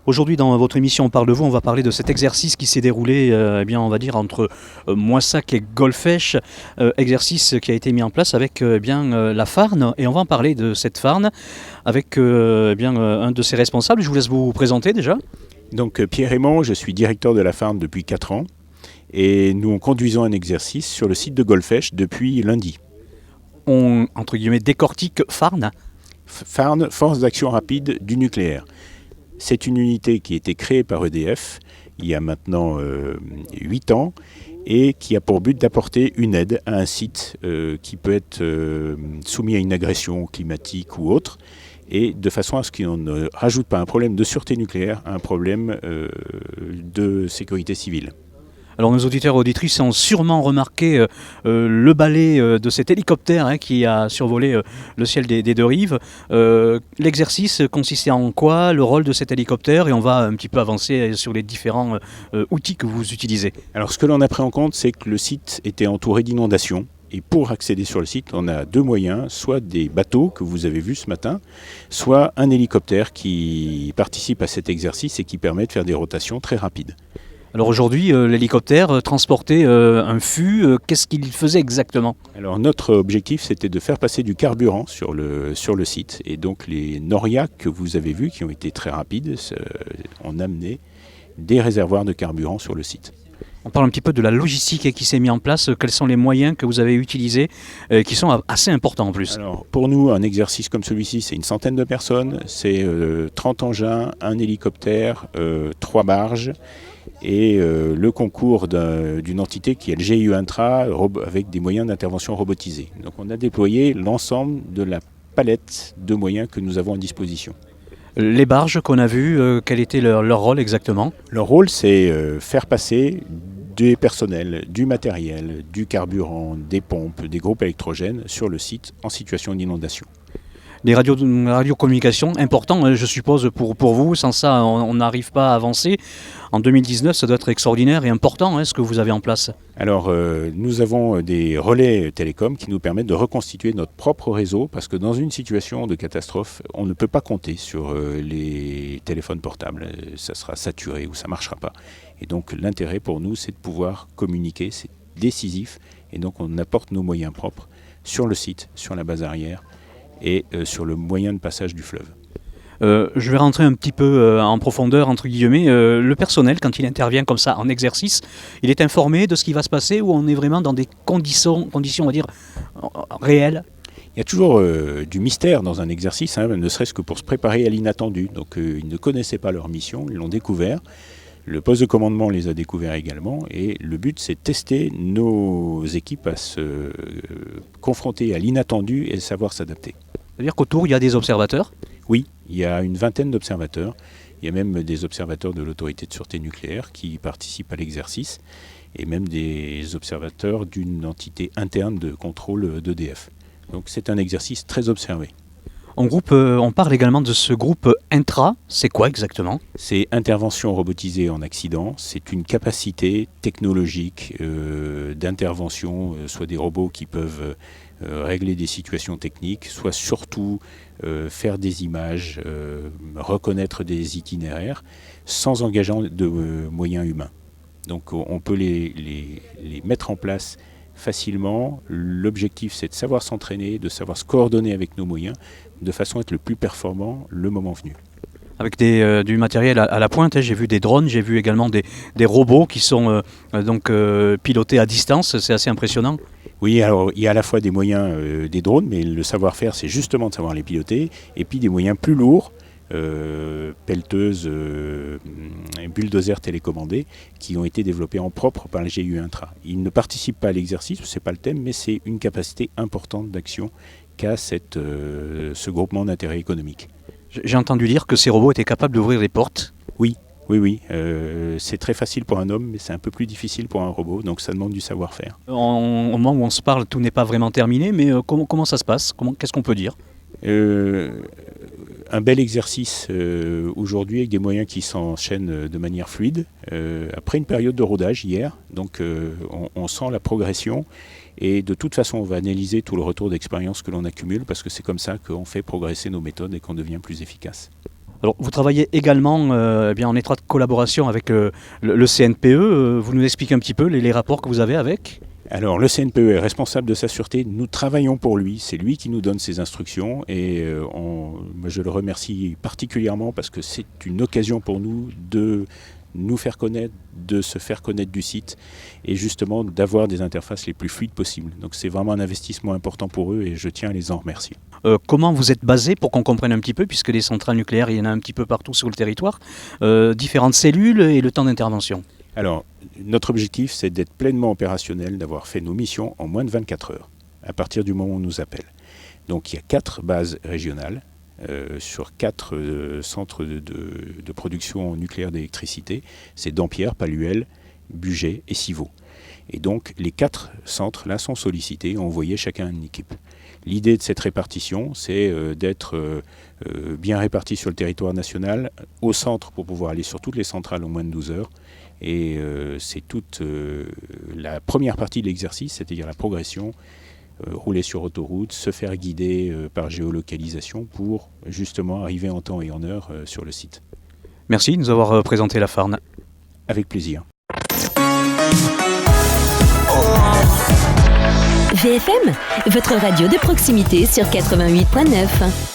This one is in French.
Aujourd'hui, dans votre émission On parle de vous, on va parler de cet exercice qui s'est déroulé, on va dire, entre Moissac et Golfech, exercice qui a été mis en place avec la Farne, et on va en parler de cette Farne avec un de ses responsables. Je vous laisse vous présenter déjà. Donc Pierre Aymon, je suis directeur de la Farne depuis 4 ans, et nous conduisons un exercice sur le site de Golfech depuis lundi. On, entre guillemets, décortique Farne. Farne, Force d'action rapide du nucléaire. C'est une unité qui a été créée par EDF il y a maintenant 8 ans et qui a pour but d'apporter une aide à un site qui peut être soumis à une agression climatique ou autre, et de façon à ce qu'on ne rajoute pas un problème de sûreté nucléaire à un problème de sécurité civile. Alors nos auditeurs et auditrices ont sûrement remarqué le balai de cet hélicoptère qui a survolé le ciel des deux rives. L'exercice consistait en quoi, le rôle de cet hélicoptère, et on va un petit peu avancer sur les différents outils que vous utilisez. Alors ce que l'on a pris en compte, c'est que le site était entouré d'inondations. Et pour accéder sur le site, on a 2 moyens, soit des bateaux que vous avez vus ce matin, soit un hélicoptère qui participe à cet exercice et qui permet de faire des rotations très rapides. Alors aujourd'hui, l'hélicoptère transportait un fût. Qu'est-ce qu'il faisait exactement ? Alors notre objectif, c'était de faire passer du carburant sur le site. Et donc les Noriac que vous avez vus, qui ont été très rapides, ont amené des réservoirs de carburant sur le site. On parle un petit peu de la logistique qui s'est mise en place. Quels sont les moyens que vous avez utilisés, qui sont assez importants en plus ? Alors pour nous, un exercice comme celui-ci, c'est une centaine de personnes. C'est 30 engins, un hélicoptère, 3 barges et le concours d'une entité qui est le GIE Intra avec des moyens d'intervention robotisés. Donc on a déployé l'ensemble de la palette de moyens que nous avons à disposition. Les barges qu'on a vues, quel était leur rôle exactement ? Leur rôle, c'est faire passer des personnels, du matériel, du carburant, des pompes, des groupes électrogènes sur le site en situation d'inondation. Les radiocommunications, important, je suppose, pour vous. Sans ça, on n'arrive pas à avancer. En 2019, ça doit être extraordinaire et important, ce que vous avez en place. Alors, nous avons des relais télécoms qui nous permettent de reconstituer notre propre réseau, parce que dans une situation de catastrophe, on ne peut pas compter sur les téléphones portables. Ça sera saturé ou ça ne marchera pas. Et donc, l'intérêt pour nous, c'est de pouvoir communiquer, c'est décisif. Et donc, on apporte nos moyens propres sur le site, sur la base arrière, et sur le moyen de passage du fleuve. Je vais rentrer un petit peu en profondeur, entre guillemets. Le personnel, quand il intervient comme ça en exercice, il est informé de ce qui va se passer, ou on est vraiment dans des conditions on va dire, réelles ? Il y a toujours du mystère dans un exercice, ne serait-ce que pour se préparer à l'inattendu. Donc ils ne connaissaient pas leur mission, ils l'ont découvert. Le poste de commandement les a découverts également, et le but, c'est de tester nos équipes à se confronter à l'inattendu et savoir s'adapter. C'est-à-dire qu'autour, il y a des observateurs ? Oui, il y a une vingtaine d'observateurs. Il y a même des observateurs de l'autorité de sûreté nucléaire qui participent à l'exercice, et même des observateurs d'une entité interne de contrôle d'EDF. Donc c'est un exercice très observé. On parle également de ce groupe Intra. C'est quoi exactement ? C'est intervention robotisée en accident. C'est une capacité technologique d'intervention, soit des robots qui peuvent régler des situations techniques, soit surtout faire des images, reconnaître des itinéraires, sans engageant de moyens humains. Donc on peut les mettre en place facilement. L'objectif, c'est de savoir s'entraîner, de savoir se coordonner avec nos moyens, de façon à être le plus performant le moment venu. Avec du matériel à la pointe, j'ai vu des drones, j'ai vu également des robots qui sont pilotés à distance, c'est assez impressionnant. Oui, alors il y a à la fois des moyens des drones, mais le savoir-faire, c'est justement de savoir les piloter, et puis des moyens plus lourds, pelleteuses, bulldozers télécommandés, qui ont été développés en propre par le GIE Intra. Ils ne participent pas à l'exercice, ce n'est pas le thème, mais c'est une capacité importante d'action qu'a ce groupement d'intérêt économique. J'ai entendu dire que ces robots étaient capables d'ouvrir les portes. Oui. C'est très facile pour un homme, mais c'est un peu plus difficile pour un robot, donc ça demande du savoir-faire. Au moment où on se parle, tout n'est pas vraiment terminé, mais comment ça se passe ? Qu'est-ce qu'on peut dire ? Un bel exercice aujourd'hui avec des moyens qui s'enchaînent de manière fluide. Après une période de rodage hier, donc on sent la progression. Et de toute façon, on va analyser tout le retour d'expérience que l'on accumule, parce que c'est comme ça qu'on fait progresser nos méthodes et qu'on devient plus efficace. Alors, vous travaillez également bien en étroite collaboration avec le CNPE. Vous nous expliquez un petit peu les rapports que vous avez avec ? Alors le CNPE est responsable de sa sûreté, nous travaillons pour lui, c'est lui qui nous donne ses instructions et moi je le remercie particulièrement parce que c'est une occasion pour nous de nous faire connaître, de se faire connaître du site et justement d'avoir des interfaces les plus fluides possibles. Donc c'est vraiment un investissement important pour eux et je tiens à les en remercier. Comment vous êtes basé pour qu'on comprenne un petit peu, puisque des centrales nucléaires, il y en a un petit peu partout sur le territoire, différentes cellules et le temps d'intervention? Alors, notre objectif, c'est d'être pleinement opérationnel, d'avoir fait nos missions en moins de 24 heures, à partir du moment où on nous appelle. Donc, il y a 4 bases régionales sur 4 centres de production nucléaire d'électricité. C'est Dampierre, Palluel, Bugey et Civaux. Et donc, les 4 centres-là sont sollicités, envoyés chacun une équipe. L'idée de cette répartition, c'est d'être bien répartis sur le territoire national, au centre pour pouvoir aller sur toutes les centrales en moins de 12 heures. Et c'est toute la première partie de l'exercice, c'est-à-dire la progression, rouler sur autoroute, se faire guider par géolocalisation pour justement arriver en temps et en heure sur le site. Merci de nous avoir présenté la Farne. Avec plaisir. VFM, votre radio de proximité sur 88.9.